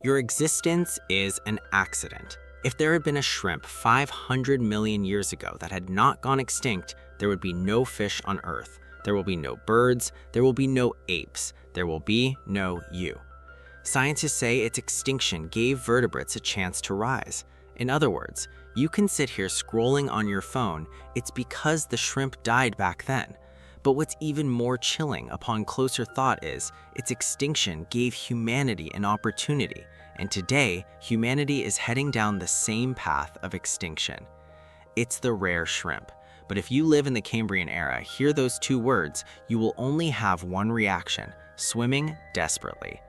Your existence is an accident. If there had been a shrimp 500 million years ago that had not gone extinct, there would be no fish on Earth. There will be no birds, there will be no apes, there will be no you. Scientists say its extinction gave vertebrates a chance to rise. In other words, you can sit here scrolling on your phone, it's because the shrimp died back then. But what's even more chilling upon closer thought is, its extinction gave humanity an opportunity, and today, humanity is heading down the same path of extinction. It's the rare shrimp. But if you live in the Cambrian era, hear those two words, you will only have one reaction: swimming desperately.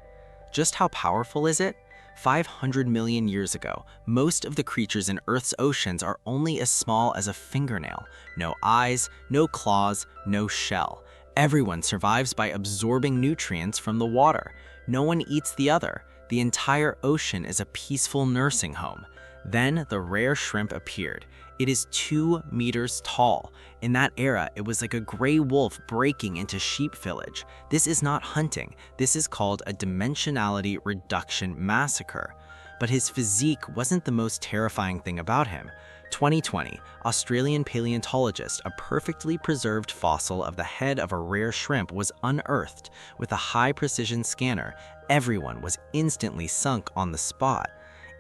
Just how powerful is it? 500 million years ago, most of the creatures in Earth's oceans are only as small as a fingernail. No eyes, no claws, no shell. Everyone survives by absorbing nutrients from the water. No one eats the other. The entire ocean is a peaceful nursing home. Then the rare shrimp appeared. It is 2 meters tall. In that era, it was like a gray wolf breaking into sheep village. This is not hunting. This is called a dimensionality reduction massacre. But his physique wasn't the most terrifying thing about him. 2020, Australian paleontologist, a perfectly preserved fossil of the head of a rare shrimp was unearthed with a high-precision scanner. Everyone was instantly sunk on the spot.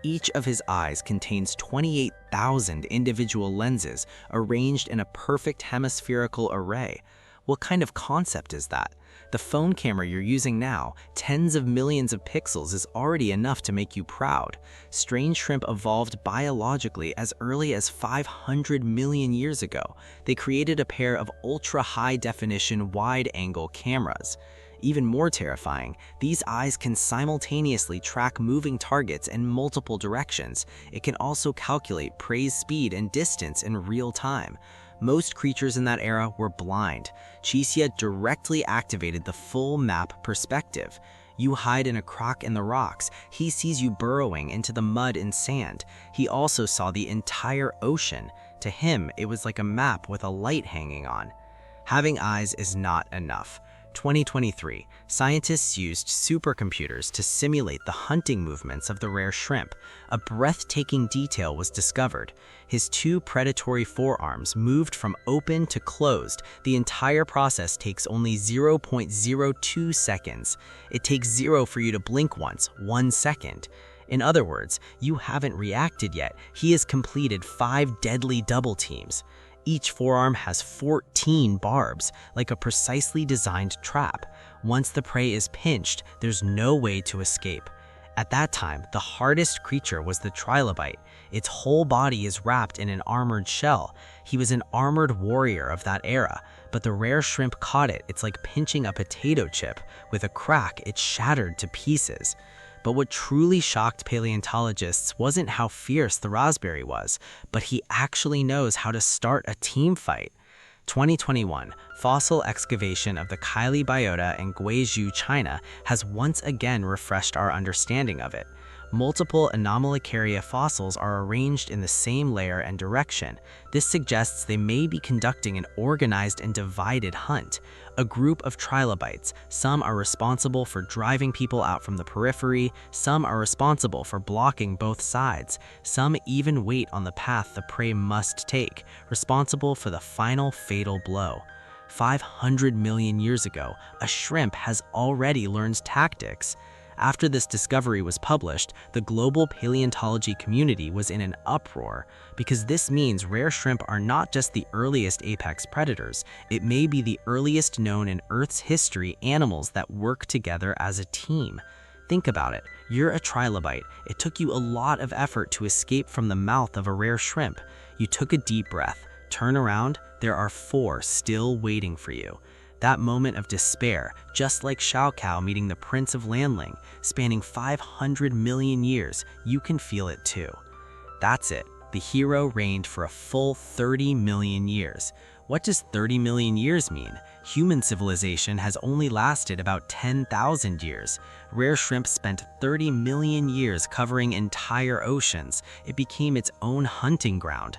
Each of his eyes contains 28,000 individual lenses arranged in a perfect hemispherical array. What kind of concept is that? The phone camera you're using now, tens of millions of pixels, is already enough to make you proud. Strange shrimp evolved biologically as early as 500 million years ago. They created a pair of ultra-high-definition wide-angle cameras. Even more terrifying, these eyes can simultaneously track moving targets in multiple directions. It can also calculate prey's speed and distance in real time. Most creatures in that era were blind. Chisia directly activated the full map perspective. You hide in a crack in the rocks, he sees you burrowing into the mud and sand. He also saw the entire ocean. To him, it was like a map with a light hanging on. Having eyes is not enough. 2023, scientists used supercomputers to simulate the hunting movements of the rare shrimp. A breathtaking detail was discovered. His 2 predatory forearms moved from open to closed. The entire process takes only 0.02 seconds. It takes 0 for you to blink once, 1 second. In other words, you haven't reacted yet. He has completed 5 deadly double teams. Each forearm has 14 barbs, like a precisely designed trap. Once the prey is pinched, there's no way to escape. At that time, the hardest creature was the trilobite. Its whole body is wrapped in an armored shell. He was an armored warrior of that era, but the rare shrimp caught it. It's like pinching a potato chip. With a crack, it shattered to pieces. But what truly shocked paleontologists wasn't how fierce the raspberry was, but he actually knows how to start a team fight. 2021, fossil excavation of the Kylie biota in Guizhou, China, has once again refreshed our understanding of it. Multiple Anomalocaris fossils are arranged in the same layer and direction. This suggests they may be conducting an organized and divided hunt. A group of trilobites, some are responsible for driving people out from the periphery, some are responsible for blocking both sides, some even wait on the path the prey must take, responsible for the final fatal blow. 500 million years ago, a shrimp has already learned tactics. After this discovery was published, the global paleontology community was in an uproar, because this means rare shrimp are not just the earliest apex predators, it may be the earliest known in Earth's history animals that work together as a team. Think about it, you're a trilobite. It took you a lot of effort to escape from the mouth of a rare shrimp. You took a deep breath, turn around, there are 4 still waiting for you. That moment of despair, just like Shao Kao meeting the Prince of Landling, spanning 500 million years, you can feel it too. That's it. The hero reigned for a full 30 million years. What does 30 million years mean? Human civilization has only lasted about 10,000 years. Rare shrimp spent 30 million years covering entire oceans. It became its own hunting ground.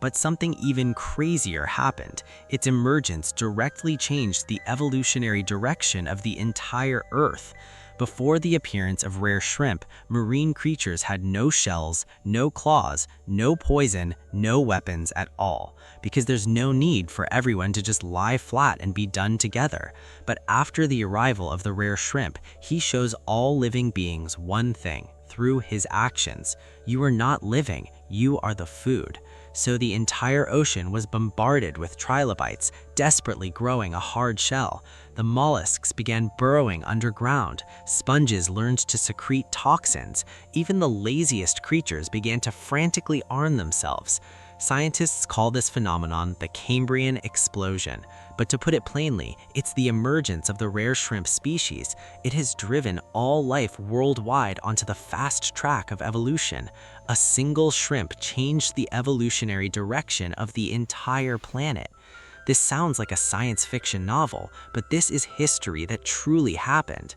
But something even crazier happened. Its emergence directly changed the evolutionary direction of the entire Earth. Before the appearance of rare shrimp, marine creatures had no shells, no claws, no poison, no weapons at all, because there's no need for everyone to just lie flat and be done together. But after the arrival of the rare shrimp, he shows all living beings one thing: through his actions. You are not living, you are the food. So the entire ocean was bombarded with trilobites, desperately growing a hard shell. The mollusks began burrowing underground. Sponges learned to secrete toxins. Even the laziest creatures began to frantically arm themselves. Scientists call this phenomenon the Cambrian Explosion. But to put it plainly, it's the emergence of the rare shrimp species. It has driven all life worldwide onto the fast track of evolution. A single shrimp changed the evolutionary direction of the entire planet. This sounds like a science fiction novel, but this is history that truly happened.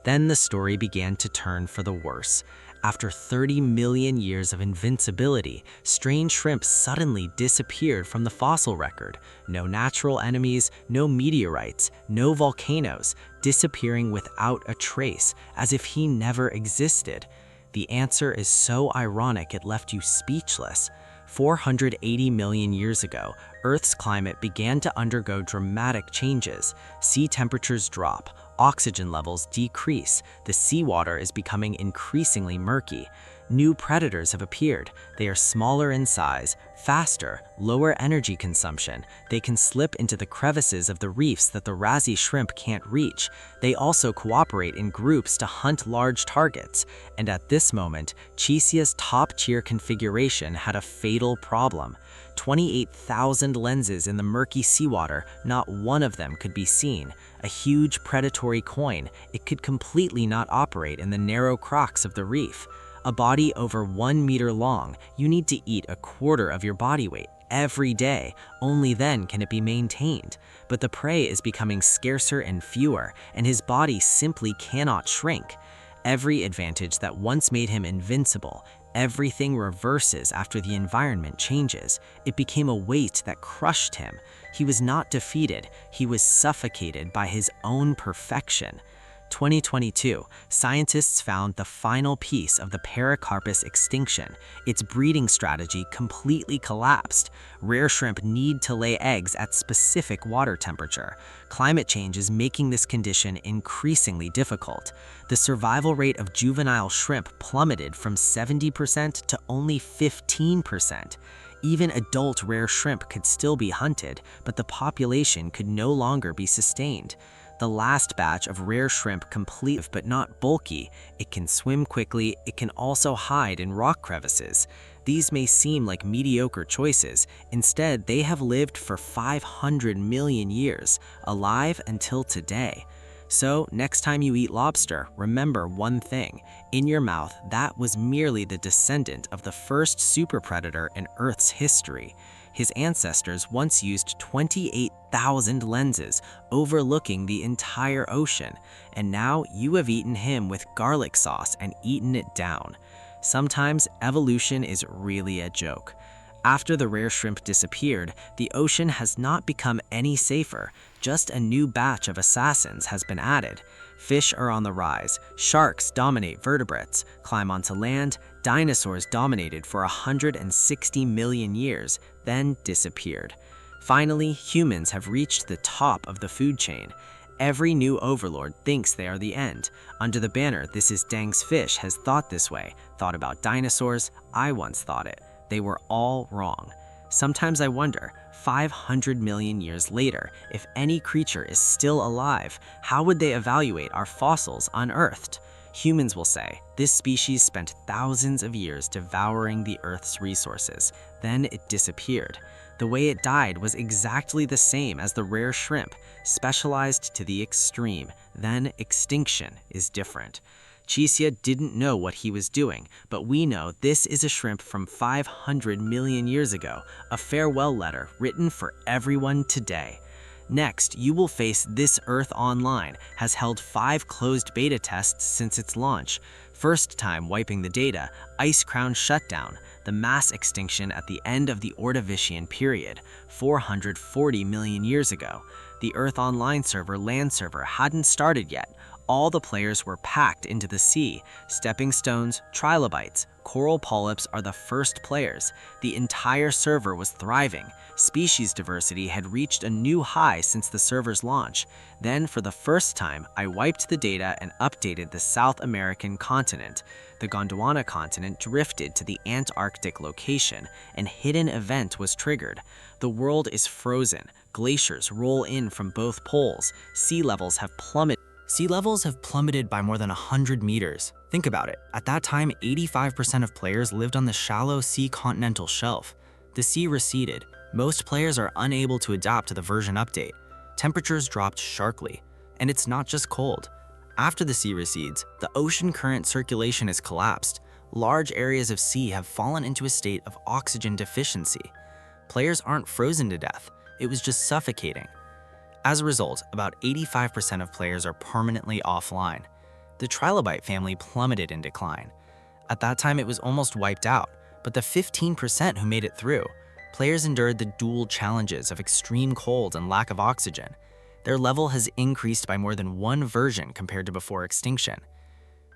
Then the story began to turn for the worse. After 30 million years of invincibility, strange shrimp suddenly disappeared from the fossil record. No natural enemies, no meteorites, no volcanoes, disappearing without a trace, as if he never existed. The answer is so ironic it left you speechless. 480 million years ago, Earth's climate began to undergo dramatic changes. Sea temperatures drop, oxygen levels decrease, the seawater is becoming increasingly murky. New predators have appeared. They are smaller in size, faster, lower energy consumption. They can slip into the crevices of the reefs that the wrasse shrimp can't reach. They also cooperate in groups to hunt large targets. And at this moment, Chisia's top-tier configuration had a fatal problem. 28,000 lenses in the murky seawater, not one of them could be seen. A huge predatory coin, it could completely not operate in the narrow crocks of the reef. A body over 1 meter long, you need to eat a quarter of your body weight every day. Only then can it be maintained. But the prey is becoming scarcer and fewer, and his body simply cannot shrink. Every advantage that once made him invincible, everything reverses after the environment changes. It became a weight that crushed him. He was not defeated, he was suffocated by his own perfection. 2022, scientists found the final piece of the Paracarpus extinction. Its breeding strategy completely collapsed. Rare shrimp need to lay eggs at specific water temperature. Climate change is making this condition increasingly difficult. The survival rate of juvenile shrimp plummeted from 70% to only 15%. Even adult rare shrimp could still be hunted, but the population could no longer be sustained. The last batch of rare shrimp complete but not bulky. It can swim quickly, it can also hide in rock crevices. These may seem like mediocre choices. Instead, they have lived for 500 million years, alive until today. So, next time you eat lobster, remember one thing. In your mouth, that was merely the descendant of the first super predator in Earth's history. His ancestors once used 28,000 lenses, overlooking the entire ocean, and now you have eaten him with garlic sauce and eaten it down. Sometimes evolution is really a joke. After the rare shrimp disappeared, the ocean has not become any safer. Just a new batch of assassins has been added. Fish are on the rise, sharks dominate vertebrates, climb onto land, dinosaurs dominated for 160 million years, then disappeared. Finally, humans have reached the top of the food chain. Every new overlord thinks they are the end. Under the banner, "This is Deng's Fish" has thought this way, thought about dinosaurs. I once thought it. They were all wrong. Sometimes I wonder, 500 million years later, if any creature is still alive, how would they evaluate our fossils unearthed? Humans will say, this species spent thousands of years devouring the Earth's resources, then it disappeared. The way it died was exactly the same as the rare shrimp, specialized to the extreme, then extinction is different. Chisia didn't know what he was doing, but we know this is a shrimp from 500 million years ago, a farewell letter written for everyone today. Next, you will face This Earth Online, has held 5 closed beta tests since its launch. First time wiping the data, Ice Crown shutdown, the mass extinction at the end of the Ordovician period, 440 million years ago. The Earth Online server land server hadn't started yet. All the players were packed into the sea. Stepping stones, trilobites, coral polyps are the first players. The entire server was thriving. Species diversity had reached a new high since the server's launch. Then, for the first time, I wiped the data and updated the South American continent. The Gondwana continent drifted to the Antarctic location. An hidden event was triggered. The world is frozen. Glaciers roll in from both poles. Sea levels have plummeted. Sea levels have plummeted by more than 100 meters. Think about it. At that time, 85% of players lived on the shallow sea continental shelf. The sea receded. Most players are unable to adapt to the version update. Temperatures dropped sharply. And it's not just cold. After the sea recedes, the ocean current circulation has collapsed. Large areas of sea have fallen into a state of oxygen deficiency. Players aren't frozen to death. It was just suffocating. As a result, about 85% of players are permanently offline. The trilobite family plummeted in decline. At that time, it was almost wiped out, but the 15% who made it through, players endured the dual challenges of extreme cold and lack of oxygen. Their level has increased by more than one version compared to before extinction.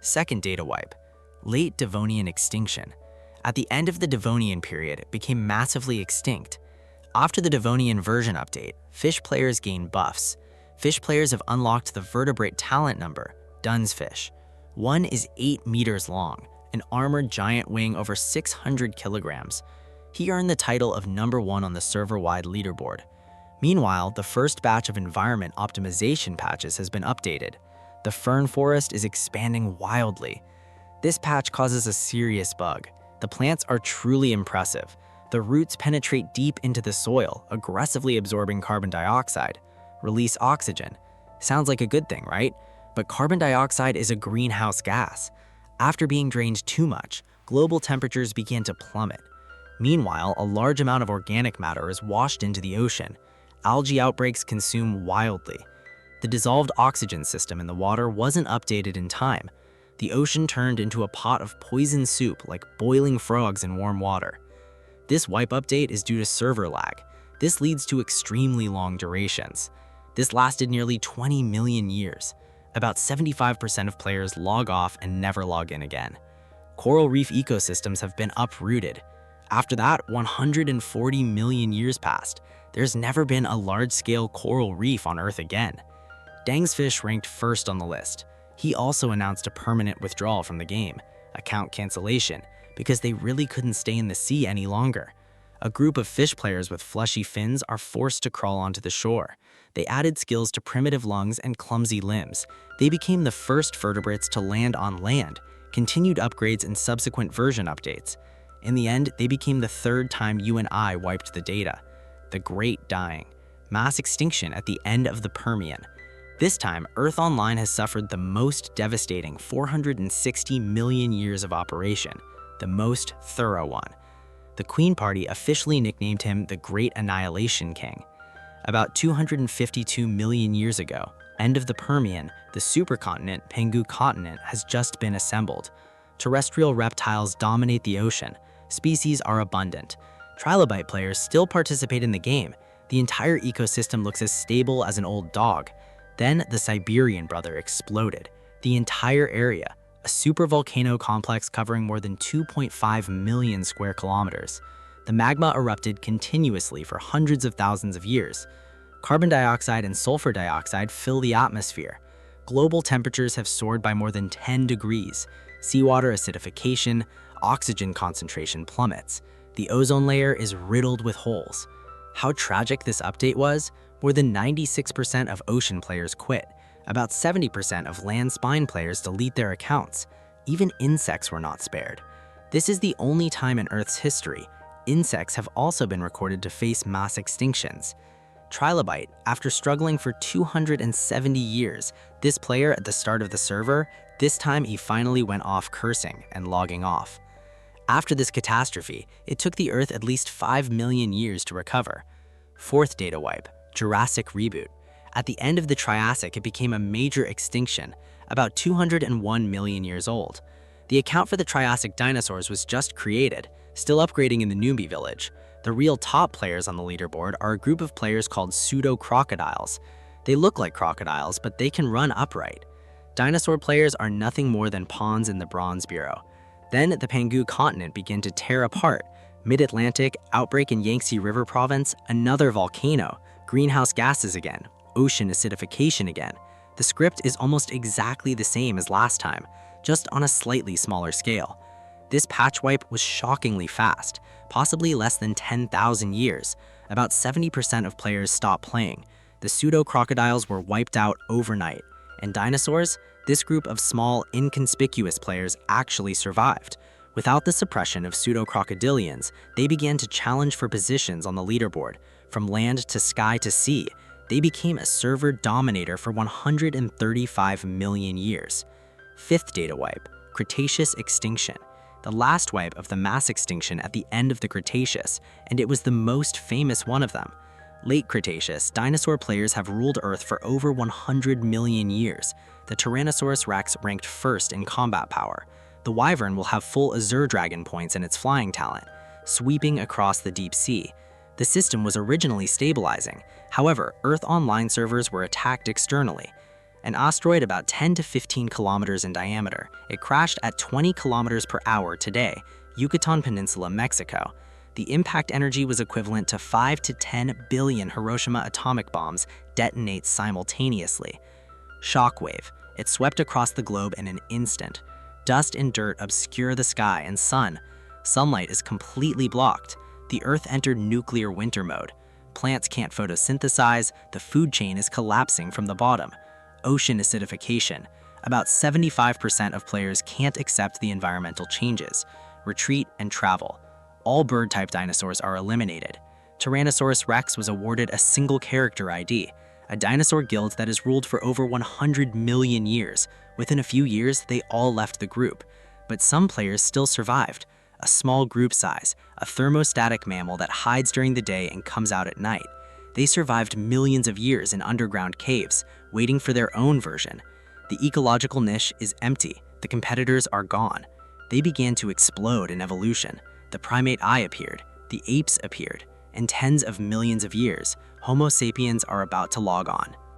Second data wipe, late Devonian extinction. At the end of the Devonian period, it became massively extinct. After the Devonian version update, fish players gain buffs. Fish players have unlocked the vertebrate talent number, Dunn's fish. One is 8 meters long, an armored giant wing over 600 kilograms. He earned the title of #1 on the server-wide leaderboard. Meanwhile, the first batch of environment optimization patches has been updated. The fern forest is expanding wildly. This patch causes a serious bug. The plants are truly impressive. The roots penetrate deep into the soil, aggressively absorbing carbon dioxide. Release oxygen. Sounds like a good thing, right? But carbon dioxide is a greenhouse gas. After being drained too much, global temperatures began to plummet. Meanwhile, a large amount of organic matter is washed into the ocean. Algae outbreaks consume wildly. The dissolved oxygen system in the water wasn't updated in time. The ocean turned into a pot of poison soup like boiling frogs in warm water. This wipe update is due to server lag. This leads to extremely long durations. This lasted nearly 20 million years. About 75% of players log off and never log in again. Coral reef ecosystems have been uprooted. After that, 140 million years passed. There's never been a large-scale coral reef on Earth again. Deng's fish ranked first on the list. He also announced a permanent withdrawal from the game, account cancellation, because they really couldn't stay in the sea any longer. A group of fish players with fleshy fins are forced to crawl onto the shore. They added skills to primitive lungs and clumsy limbs. They became the first vertebrates to land on land, continued upgrades and subsequent version updates. In the end, they became the third time you and I wiped the data. The Great Dying. Mass extinction at the end of the Permian. This time, Earth Online has suffered the most devastating 460 million years of operation. The most thorough one. The Queen Party officially nicknamed him the Great Annihilation King. About 252 million years ago, end of the Permian, the supercontinent Penghu continent has just been assembled. Terrestrial reptiles dominate the ocean. Species are abundant. Trilobite players still participate in the game. The entire ecosystem looks as stable as an old dog. Then the Siberian Brother exploded. The entire area, a supervolcano complex covering more than 2.5 million square kilometers. The magma erupted continuously for hundreds of thousands of years. Carbon dioxide and sulfur dioxide fill the atmosphere. Global temperatures have soared by more than 10 degrees. Seawater acidification, oxygen concentration plummets. The ozone layer is riddled with holes. How tragic this update was? More than 96% of ocean players quit. About 70% of land spine players delete their accounts. Even insects were not spared. This is the only time in Earth's history. Insects have also been recorded to face mass extinctions. Trilobite, after struggling for 270 years, this player at the start of the server, this time he finally went off cursing and logging off. After this catastrophe, it took the Earth at least 5 million years to recover. Fourth data wipe, Jurassic reboot. At the end of the Triassic, it became a major extinction, about 201 million years old. The account for the Triassic dinosaurs was just created, still upgrading in the newbie village. The real top players on the leaderboard are a group of players called pseudo-crocodiles. They look like crocodiles, but they can run upright. Dinosaur players are nothing more than pawns in the Bronze Bureau. Then the Pangea continent began to tear apart. Mid-Atlantic, outbreak in Yangtze River province, another volcano, greenhouse gases again, ocean acidification again. The script is almost exactly the same as last time, just on a slightly smaller scale. This patch wipe was shockingly fast, possibly less than 10,000 years. About 70% of players stopped playing. The pseudo-crocodiles were wiped out overnight. And dinosaurs? This group of small, inconspicuous players actually survived. Without the suppression of pseudo-crocodilians, they began to challenge for positions on the leaderboard. From land to sky to sea, they became a server dominator for 135 million years. Fifth data wipe, Cretaceous extinction. The last wipe of the mass extinction at the end of the Cretaceous, and it was the most famous one of them. Late Cretaceous, dinosaur players have ruled Earth for over 100 million years. The Tyrannosaurus rex ranked first in combat power. The wyvern will have full Azure Dragon points in its flying talent, sweeping across the deep sea. The system was originally stabilizing. However, Earth Online servers were attacked externally. An asteroid about 10 to 15 kilometers in diameter. It crashed at 20 kilometers per hour today, Yucatan Peninsula, Mexico. The impact energy was equivalent to 5 to 10 billion Hiroshima atomic bombs detonate simultaneously. Shockwave. It swept across the globe in an instant. Dust and dirt obscure the sky and sun. Sunlight is completely blocked. The Earth entered nuclear winter mode. Plants can't photosynthesize. The food chain is collapsing from the bottom. Ocean acidification. About 75% of players can't accept the environmental changes. Retreat and travel. All bird-type dinosaurs are eliminated. Tyrannosaurus rex was awarded a single character ID, a dinosaur guild that has ruled for over 100 million years. Within a few years, they all left the group. But some players still survived. A small group size, a thermostatic mammal that hides during the day and comes out at night. They survived millions of years in underground caves, waiting for their own version. The ecological niche is empty. The competitors are gone. They began to explode in evolution. The primate eye appeared, the apes appeared. In tens of millions of years, Homo sapiens are about to log on.